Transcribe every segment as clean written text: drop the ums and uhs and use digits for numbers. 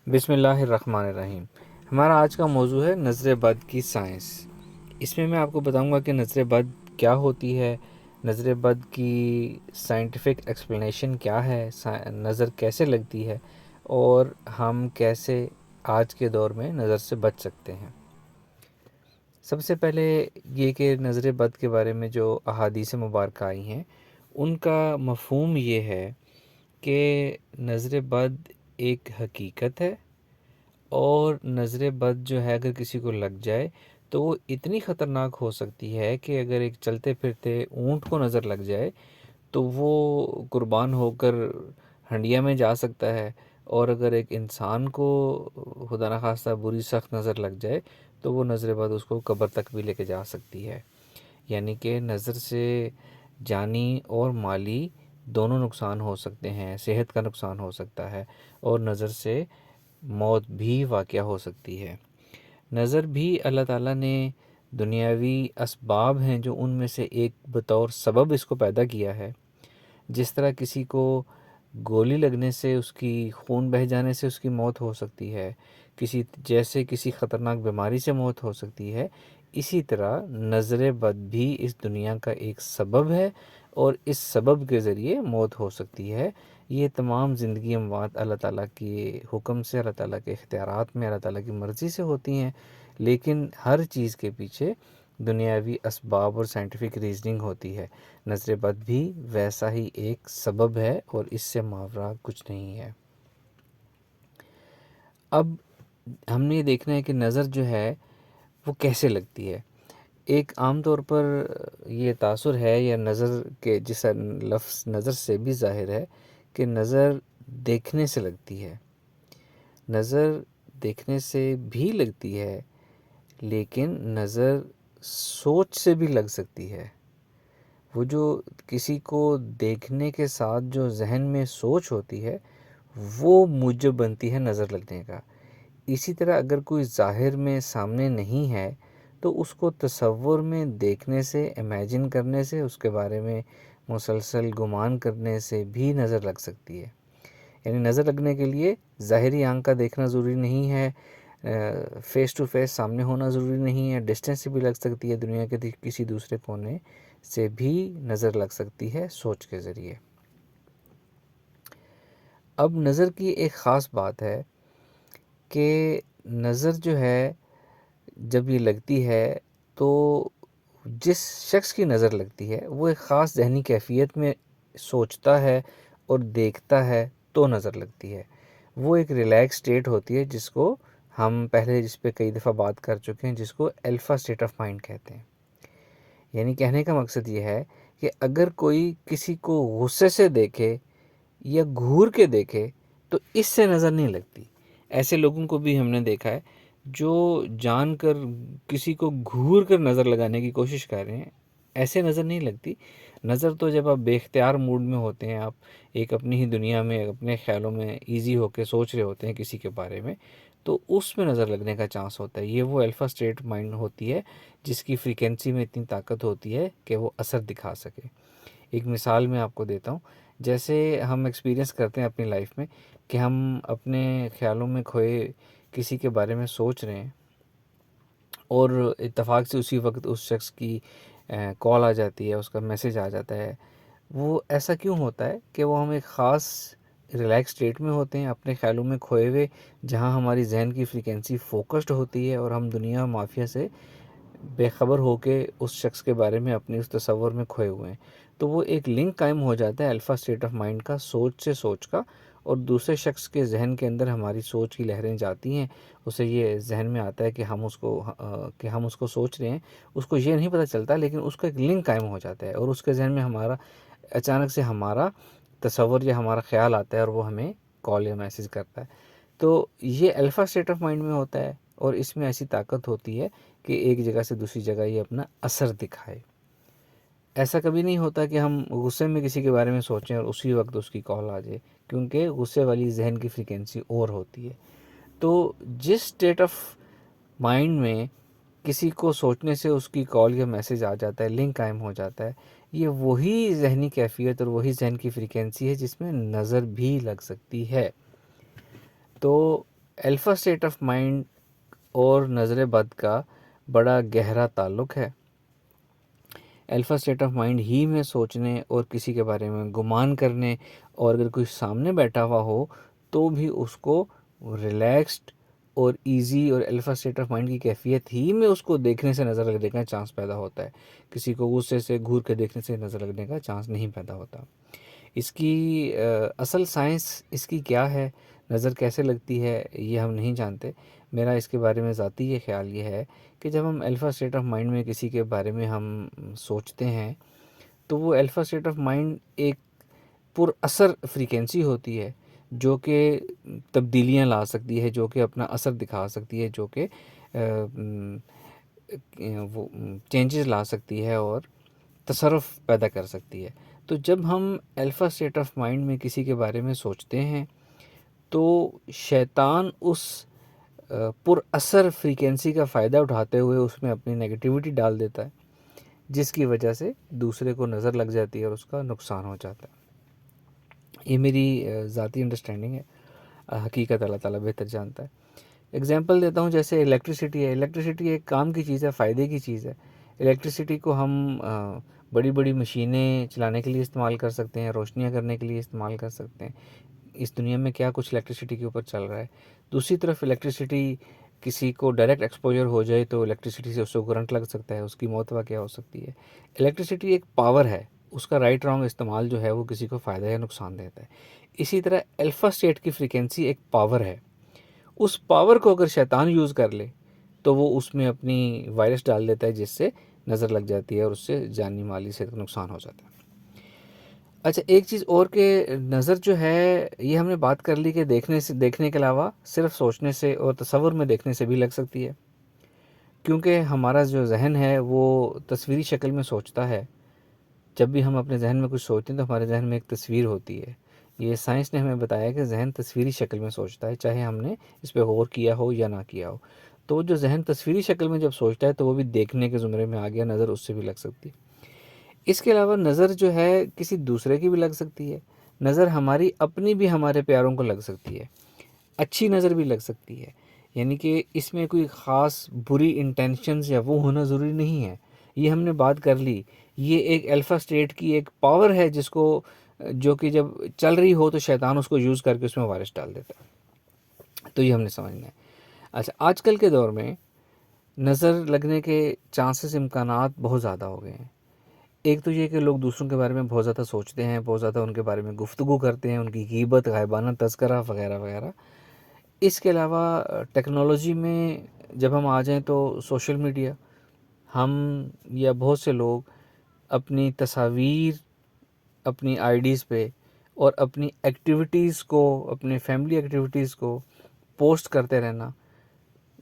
بسم اللہ الرحمن الرحیم۔ ہمارا آج کا موضوع ہے نظر بد کی سائنس۔ اس میں آپ کو بتاؤں گا کہ نظر بد کیا ہوتی ہے، نظر بد کی سائنٹیفک ایکسپلینیشن کیا ہے، نظر کیسے لگتی ہے، اور ہم کیسے آج کے دور میں نظر سے بچ سکتے ہیں۔ سب سے پہلے یہ کہ نظر بد کے بارے میں جو احادیث مبارکہ آئی ہیں ان کا مفہوم یہ ہے کہ نظر بد ایک حقیقت ہے، اور نظر بد جو ہے اگر کسی کو لگ جائے تو وہ اتنی خطرناک ہو سکتی ہے کہ اگر ایک چلتے پھرتے اونٹ کو نظر لگ جائے تو وہ قربان ہو کر ہنڈیا میں جا سکتا ہے، اور اگر ایک انسان کو خدا نخواستہ بری سخت نظر لگ جائے تو وہ نظر بد اس کو قبر تک بھی لے کے جا سکتی ہے۔ یعنی کہ نظر سے جانی اور مالی دونوں نقصان ہو سکتے ہیں، صحت کا نقصان ہو سکتا ہے، اور نظر سے موت بھی واقع ہو سکتی ہے۔ نظر بھی اللہ تعالیٰ نے دنیاوی اسباب ہیں جو ان میں سے ایک بطور سبب اس کو پیدا کیا ہے۔ جس طرح کسی کو گولی لگنے سے اس کی خون بہہ جانے سے اس کی موت ہو سکتی ہے، کسی خطرناک بیماری سے موت ہو سکتی ہے، اسی طرح نظر بد بھی اس دنیا کا ایک سبب ہے، اور اس سبب کے ذریعے موت ہو سکتی ہے۔ یہ تمام زندگی اموات اللہ تعالیٰ کے حکم سے، اللہ تعالیٰ کے اختیارات میں، اللہ تعالیٰ کی مرضی سے ہوتی ہیں، لیکن ہر چیز کے پیچھے دنیاوی اسباب اور سائنٹیفک ریزننگ ہوتی ہے۔ نظر بد بھی ویسا ہی ایک سبب ہے، اور اس سے ماورا کچھ نہیں ہے۔ اب ہم نے یہ دیکھنا ہے کہ نظر جو ہے وہ کیسے لگتی ہے۔ ایک عام طور پر یہ تاثر ہے، یا نظر کے جس لفظ نظر سے بھی ظاہر ہے کہ نظر دیکھنے سے لگتی ہے۔ نظر دیکھنے سے بھی لگتی ہے، لیکن نظر سوچ سے بھی لگ سکتی ہے۔ وہ جو کسی کو دیکھنے کے ساتھ جو ذہن میں سوچ ہوتی ہے وہ موجب بنتی ہے نظر لگنے کا۔ اسی طرح اگر کوئی ظاہر میں سامنے نہیں ہے تو اس کو تصور میں دیکھنے سے، امیجن کرنے سے، اس کے بارے میں مسلسل گمان کرنے سے بھی نظر لگ سکتی ہے۔ یعنی نظر لگنے کے لیے ظاہری آنکھ کا دیکھنا ضروری نہیں ہے، فیس ٹو فیس سامنے ہونا ضروری نہیں ہے، ڈسٹینس سے بھی لگ سکتی ہے، دنیا کے کسی دوسرے کونے سے بھی نظر لگ سکتی ہے سوچ کے ذریعے۔ اب نظر کی ایک خاص بات ہے کہ نظر جو ہے جب یہ لگتی ہے تو جس شخص کی نظر لگتی ہے وہ ایک خاص ذہنی کیفیت میں سوچتا ہے اور دیکھتا ہے تو نظر لگتی ہے۔ وہ ایک ریلیکس سٹیٹ ہوتی ہے جس کو ہم پہلے جس پہ کئی دفعہ بات کر چکے ہیں، جس کو الفا سٹیٹ آف مائنڈ کہتے ہیں۔ یعنی کہنے کا مقصد یہ ہے کہ اگر کوئی کسی کو غصے سے دیکھے یا گھور کے دیکھے تو اس سے نظر نہیں لگتی۔ ایسے لوگوں کو بھی ہم نے دیکھا ہے جو جان کر کسی کو گھور کر نظر لگانے کی کوشش کر رہے ہیں، ایسے نظر نہیں لگتی۔ نظر تو جب آپ بے اختیار موڈ میں ہوتے ہیں، آپ ایک اپنی ہی دنیا میں اپنے خیالوں میں ایزی ہو کے سوچ رہے ہوتے ہیں کسی کے بارے میں، تو اس میں نظر لگنے کا چانس ہوتا ہے۔ یہ وہ الفا سٹیٹ مائنڈ ہوتی ہے جس کی فریکوینسی میں اتنی طاقت ہوتی ہے کہ وہ اثر دکھا سکے۔ ایک مثال میں آپ کو دیتا ہوں، جیسے ہم ایکسپیرینس کرتے ہیں اپنی لائف میں کہ ہم اپنے خیالوں میں کھوئے کسی کے بارے میں سوچ رہے ہیں، اور اتفاق سے اسی وقت اس شخص کی کال آ جاتی ہے، اس کا میسیج آ جاتا ہے۔ وہ ایسا کیوں ہوتا ہے کہ وہ ہم ایک خاص ریلیکس اسٹیٹ میں ہوتے ہیں، اپنے خیالوں میں کھوئے ہوئے، جہاں ہماری ذہن کی فریکوینسی فوکسڈ ہوتی ہے، اور ہم دنیا مافیا سے بے خبر ہو کے اس شخص کے بارے میں اپنے اس تصور میں کھوئے ہوئے ہیں۔ تو وہ ایک لنک قائم ہو جاتا ہے الفا سٹیٹ آف مائنڈ کا، سوچ سے سوچ کا، اور دوسرے شخص کے ذہن کے اندر ہماری سوچ کی لہریں جاتی ہیں۔ اسے یہ ذہن میں آتا ہے کہ ہم اس کو سوچ رہے ہیں، اس کو یہ نہیں پتہ چلتا، لیکن اس کا ایک لنک قائم ہو جاتا ہے، اور اس کے ذہن میں اچانک سے ہمارا تصور یا ہمارا خیال آتا ہے، اور وہ ہمیں کال یا میسیج کرتا ہے۔ تو یہ الفا سٹیٹ آف مائنڈ میں ہوتا ہے، اور اس میں ایسی طاقت ہوتی ہے کہ ایک جگہ سے دوسری جگہ یہ اپنا اثر دکھائے۔ ایسا کبھی نہیں ہوتا کہ ہم غصے میں کسی کے بارے میں سوچیں اور اسی وقت اس کی کال آ جائے، کیونکہ غصے والی ذہن کی فریکوینسی اور ہوتی ہے۔ تو جس سٹیٹ آف مائنڈ میں کسی کو سوچنے سے اس کی کال یا میسیج آ جاتا ہے، لنک قائم ہو جاتا ہے، یہ وہی ذہنی کیفیت اور وہی ذہن کی فریکوینسی ہے جس میں نظر بھی لگ سکتی ہے۔ تو الفا اسٹیٹ آف مائنڈ اور نظر بد کا بڑا گہرا تعلق ہے۔ الفا اسٹیٹ آف مائنڈ ہی میں سوچنے اور کسی کے بارے میں گمان کرنے، اور اگر کوئی سامنے بیٹھا ہوا ہو تو بھی اس کو ریلیکسڈ اور ایزی اور الفا اسٹیٹ آف مائنڈ کی کیفیت ہی میں اس کو دیکھنے سے نظر لگنے کا چانس پیدا ہوتا ہے۔ کسی کو غصے سے گھور کے دیکھنے سے نظر لگنے کا چانس نہیں پیدا ہوتا۔ اس کی اصل سائنس اس کی کیا ہے، نظر کیسے لگتی ہے، یہ ہم نہیں جانتے۔ میرا اس کے بارے میں ذاتی یہ خیال یہ ہے کہ جب ہم الفا اسٹیٹ آف مائنڈ میں کسی کے بارے میں ہم سوچتے ہیں تو وہ الفا اسٹیٹ آف مائنڈ ایک پر اثر فریکوینسی ہوتی ہے جو کہ تبدیلیاں لا سکتی ہے، جو کہ اپنا اثر دکھا سکتی ہے، جو کہ وہ چینجز لا سکتی ہے اور تصرف پیدا کر سکتی ہے۔ تو جب ہم الفا اسٹیٹ آف مائنڈ میں کسی کے بارے میں سوچتے ہیں تو شیطان اس پر اثر فریکوینسی کا فائدہ اٹھاتے ہوئے اس میں اپنی نگیٹیوٹی ڈال دیتا ہے، جس کی وجہ سے دوسرے کو نظر لگ جاتی ہے اور اس کا نقصان ہو جاتا ہے۔ یہ میری ذاتی انڈرسٹینڈنگ ہے، حقیقت اللہ تعالیٰ بہتر جانتا ہے۔ اگزامپل دیتا ہوں، جیسے الیکٹریسٹی ہے۔ الیکٹریسٹی ایک کام کی چیز ہے، فائدے کی چیز ہے۔ الیکٹریسٹی کو ہم بڑی بڑی مشینیں چلانے کے لیے استعمال کر سکتے ہیں، روشنیاں کرنے کے لیے استعمال کر سکتے ہیں۔ اس دنیا میں کیا کچھ الیکٹریسٹی کے اوپر چل رہا ہے۔ دوسری طرف الیکٹریسٹی کسی کو ڈائریکٹ ایکسپوجر ہو جائے تو الیکٹریسٹی سے اس کو کرنٹ لگ سکتا ہے، اس کی موت واقع ہو سکتی ہے۔ الیکٹریسٹی ایک پاور ہے، اس کا رائٹ رانگ استعمال جو ہے وہ کسی کو فائدہ یا نقصان دیتا ہے۔ اسی طرح الفا اسٹیٹ کی فریکوینسی ایک پاور ہے، اس پاور کو اگر شیطان یوز کر لے تو وہ اس میں اپنی وائرس ڈال دیتا ہے، جس سے نظر لگ جاتی ہے اور اس سے جانی مالی صحت کا نقصان ہو جاتا ہے۔ اچھا، ایک چیز اور کہ نظر جو ہے، یہ ہم نے بات کر لی کہ دیکھنے کے علاوہ صرف سوچنے سے اور تصور میں دیکھنے سے بھی لگ سکتی ہے، کیونکہ ہمارا جو ذہن ہے وہ تصویری شکل میں سوچتا ہے۔ جب بھی ہم اپنے ذہن میں کچھ سوچتے ہیں تو ہمارے ذہن میں ایک تصویر ہوتی ہے۔ یہ سائنس نے ہمیں بتایا کہ ذہن تصویری شکل میں سوچتا ہے، چاہے ہم نے اس پہ غور کیا ہو یا نہ کیا ہو۔ تو جو ذہن تصویری شکل میں جب سوچتا ہے تو وہ بھی دیکھنے کے زمرے میں آ گیا، نظر اس سے بھی لگ سکتی ہے۔ اس کے علاوہ نظر جو ہے کسی دوسرے کی بھی لگ سکتی ہے، نظر ہماری اپنی بھی ہمارے پیاروں کو لگ سکتی ہے، اچھی نظر بھی لگ سکتی ہے۔ یعنی کہ اس میں کوئی خاص بری انٹینشنز یا وہ ہونا ضروری نہیں ہے۔ یہ ہم نے بات کر لی، یہ ایک الفا اسٹیٹ کی ایک پاور ہے جو کہ جب چل رہی ہو تو شیطان اس کو یوز کر کے اس میں وائرس ڈال دیتا ہے۔ تو یہ ہم نے سمجھنا ہے۔ اچھا، آج کل کے دور میں نظر لگنے کے چانسز، امکانات بہت زیادہ ہو گئے ہیں۔ ایک تو یہ کہ لوگ دوسروں کے بارے میں بہت زیادہ سوچتے ہیں، بہت زیادہ ان کے بارے میں گفتگو کرتے ہیں، ان کی غیبت، غائبانہ تذکرہ وغیرہ وغیرہ۔ اس کے علاوہ ٹیکنالوجی میں جب ہم آ جائیں تو سوشل میڈیا، ہم یا بہت سے لوگ اپنی تصاویر اپنی آئی ڈیز پہ اور اپنی ایکٹیویٹیز کو، اپنے فیملی ایکٹیویٹیز کو پوسٹ کرتے رہنا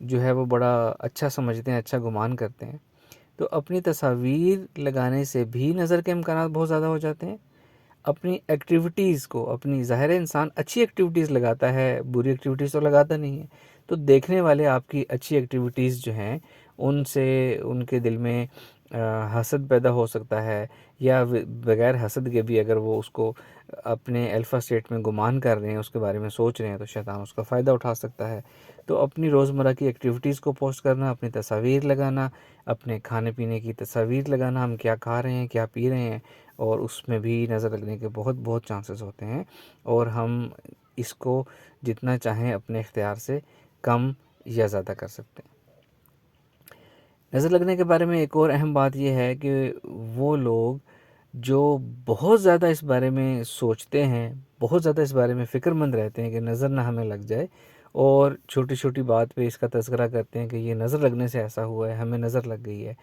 جو ہے وہ بڑا اچھا سمجھتے ہیں، اچھا گمان کرتے ہیں۔ تو اپنی تصاویر لگانے سے بھی نظر کے امکانات بہت زیادہ ہو جاتے ہیں۔ اپنی ایکٹیویٹیز کو، اپنی ظاہر انسان اچھی ایکٹیویٹیز لگاتا ہے، بری ایکٹیویٹیز تو لگاتا نہیں ہے، تو دیکھنے والے آپ کی اچھی ایکٹیویٹیز جو ہیں ان سے ان کے دل میں حسد پیدا ہو سکتا ہے، یا بغیر حسد کے بھی اگر وہ اس کو اپنے الفا اسٹیٹ میں گمان کر رہے ہیں، اس کے بارے میں سوچ رہے ہیں، تو شیطان اس کا فائدہ اٹھا سکتا ہے۔ تو اپنی روزمرہ کی ایکٹیویٹیز کو پوسٹ کرنا، اپنی تصاویر لگانا، اپنے کھانے پینے کی تصاویر لگانا، ہم کیا کھا رہے ہیں، کیا پی رہے ہیں، اور اس میں بھی نظر لگنے کے بہت بہت چانسز ہوتے ہیں، اور ہم اس کو جتنا چاہیں اپنے اختیار سے کم یا زیادہ کر سکتے ہیں۔ نظر لگنے کے بارے میں ایک اور اہم بات یہ ہے کہ وہ لوگ جو بہت زیادہ اس بارے میں سوچتے ہیں، بہت زیادہ اس بارے میں فکر مند رہتے ہیں کہ نظر نہ ہمیں لگ جائے، اور چھوٹی چھوٹی بات پہ اس کا تذکرہ کرتے ہیں کہ یہ نظر لگنے سے ایسا ہوا ہے، ہمیں نظر لگ گئی ہے،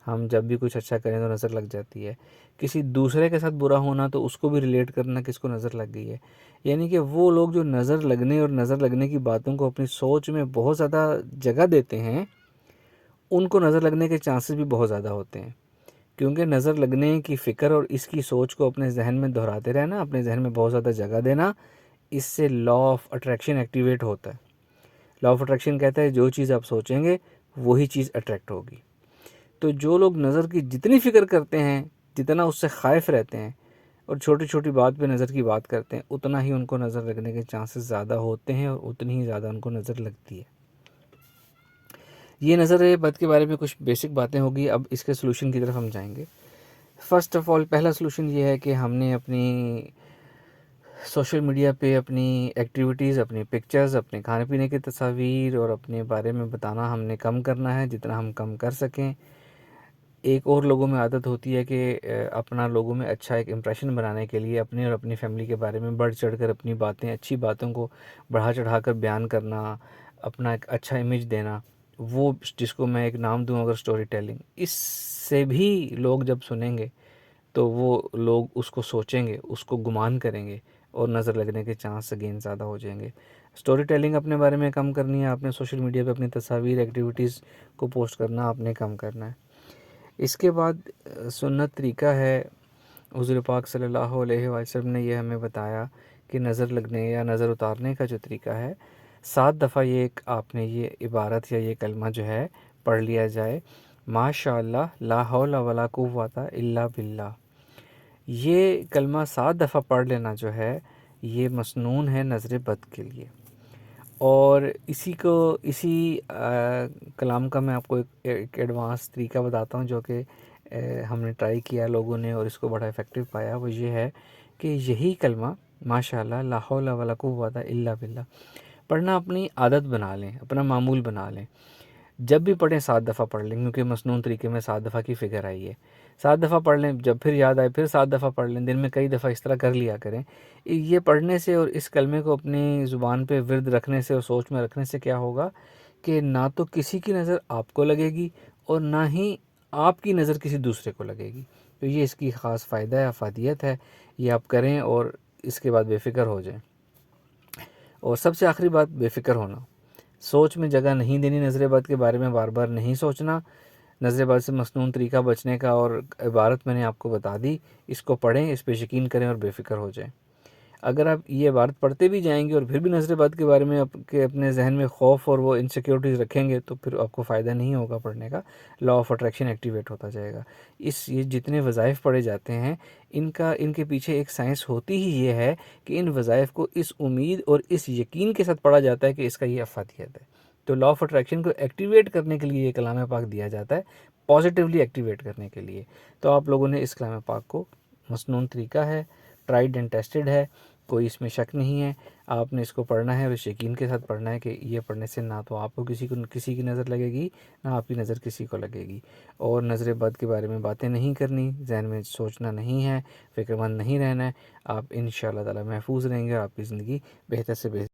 ہم جب بھی کچھ اچھا کریں تو نظر لگ جاتی ہے۔ کسی دوسرے کے ساتھ برا ہونا تو اس کو بھی ریلیٹ کرنا کہ اس کو نظر لگ گئی ہے۔ یعنی کہ وہ لوگ جو نظر لگنے اور نظر لگنے کی باتوں کو اپنی سوچ میں بہت زیادہ جگہ دیتے ہیں، ان کو نظر لگنے کے چانسز بھی بہت زیادہ ہوتے ہیں، کیونکہ نظر لگنے کی فکر اور اس کی سوچ کو اپنے ذہن میں دہراتے رہنا، اپنے ذہن میں بہت زیادہ جگہ دینا، اس سے لا آف اٹریکشن ایکٹیویٹ ہوتا ہے۔ لا آف اٹریکشن کہتا ہے جو چیز آپ سوچیں گے وہی چیز اٹریکٹ ہوگی۔ تو جو لوگ نظر کی جتنی فکر کرتے ہیں، جتنا اس سے خائف رہتے ہیں، اور چھوٹی چھوٹی بات پہ نظر کی بات کرتے ہیں، اتنا ہی ان کو نظر لگنے کے چانسز زیادہ ہوتے ہیں اور اتنی ہی زیادہ ان کو نظر لگتی ہے۔ یہ نظر بد کے بارے میں کچھ بیسک باتیں ہوگی، اب اس کے سلوشن کی طرف ہم جائیں گے۔ فرسٹ آف آل پہلا سلوشن یہ ہے کہ ہم نے اپنی سوشل میڈیا پہ اپنی ایکٹیویٹیز، اپنی پکچرز، اپنے کھانے پینے کی تصاویر اور اپنے بارے میں بتانا ہم نے کم کرنا ہے، جتنا ہم کم کر سکیں۔ ایک اور لوگوں میں عادت ہوتی ہے کہ اپنا لوگوں میں اچھا ایک امپریشن بنانے کے لیے اپنے اور اپنی فیملی کے بارے میں بڑھ چڑھ کر اپنی باتیں، اچھی باتوں کو بڑھا چڑھا کر بیان کرنا، اپنا ایک اچھا امیج دینا، وہ جس کو میں ایک نام دوں اگر اسٹوری ٹیلنگ، اس سے بھی لوگ جب سنیں گے تو وہ لوگ اس کو سوچیں گے، اس کو گمان کریں گے اور نظر لگنے کے چانس اگین زیادہ ہو جائیں گے۔ اسٹوری ٹیلنگ اپنے بارے میں کم کرنی ہے، آپ نے سوشل میڈیا پہ اپنی تصاویر، ایکٹیویٹیز کو پوسٹ کرنا آپ نے کم کرنا ہے۔ اس کے بعد سنت طریقہ ہے، حضور پاک صلی اللہ علیہ وسلم نے یہ ہمیں بتایا کہ نظر لگنے یا نظر اتارنے کا جو طریقہ ہے، 7 دفعہ یہ ایک آپ نے یہ عبارت یا یہ کلمہ جو ہے پڑھ لیا جائے، ماشاء اللہ لا حول ولا قوت الا باللہ۔ یہ کلمہ 7 دفعہ پڑھ لینا جو ہے یہ مسنون ہے نظر بد کے لیے۔ اور اسی کلام کا میں آپ کو ایک ایڈوانس طریقہ بتاتا ہوں جو کہ ہم نے ٹرائی کیا لوگوں نے اور اس کو بڑا افیکٹو پایا، وہ یہ ہے کہ یہی کلمہ ماشاء اللہ لا حول ولا قوت الا باللہ پڑھنا اپنی عادت بنا لیں، اپنا معمول بنا لیں۔ جب بھی پڑھیں 7 دفعہ پڑھ لیں، کیونکہ مسنون طریقے میں 7 دفعہ کی فگر آئی ہے۔ 7 دفعہ پڑھ لیں، جب پھر یاد آئے پھر 7 دفعہ پڑھ لیں، دن میں کئی دفعہ اس طرح کر لیا کریں۔ یہ پڑھنے سے اور اس کلمے کو اپنی زبان پہ ورد رکھنے سے اور سوچ میں رکھنے سے کیا ہوگا کہ نہ تو کسی کی نظر آپ کو لگے گی اور نہ ہی آپ کی نظر کسی دوسرے کو لگے گی۔ تو یہ اس کی خاص فائدہ ہے، افادیت ہے، یہ آپ کریں اور اس کے بعد بے فکر ہو جائیں۔ اور سب سے آخری بات، بے فکر ہونا، سوچ میں جگہ نہیں دینی، نظر بد کے بارے میں بار بار نہیں سوچنا۔ نظر بد سے مسنون طریقہ بچنے کا اور عبارت میں نے آپ کو بتا دی، اس کو پڑھیں، اس پہ یقین کریں اور بے فکر ہو جائیں۔ اگر آپ یہ عبارت پڑھتے بھی جائیں گے اور پھر بھی نظر بد کے بارے میں اپنے ذہن میں خوف اور وہ انسیکیورٹیز رکھیں گے تو پھر آپ کو فائدہ نہیں ہوگا پڑھنے کا، لا آف اٹریکشن ایکٹیویٹ ہوتا جائے گا۔ یہ جتنے وظائف پڑھے جاتے ہیں ان کے پیچھے ایک سائنس ہوتی ہی یہ ہے کہ ان وظائف کو اس امید اور اس یقین کے ساتھ پڑھا جاتا ہے کہ اس کا یہ افادیت ہے۔ تو لا آف اٹریکشن کو ایکٹیویٹ کرنے کے لیے یہ کلام پاک دیا جاتا ہے، پازیٹیولی ایکٹیویٹ کرنے کے لیے۔ تو آپ لوگوں نے اس کلام پاک کو، مسنون طریقہ ہے، ٹرائیڈ اینڈ ٹیسٹڈ ہے، کوئی اس میں شک نہیں ہے، آپ نے اس کو پڑھنا ہے اور اس یقین کے ساتھ پڑھنا ہے کہ یہ پڑھنے سے نہ تو آپ کو کسی کی نظر لگے گی، نہ آپ کی نظر کسی کو لگے گی۔ اور نظر بد کے بارے میں باتیں نہیں کرنی، ذہن میں سوچنا نہیں ہے، فکر مند نہیں رہنا ہے، آپ انشاءاللہ تعالی محفوظ رہیں گے اور آپ کی زندگی بہتر سے بہتر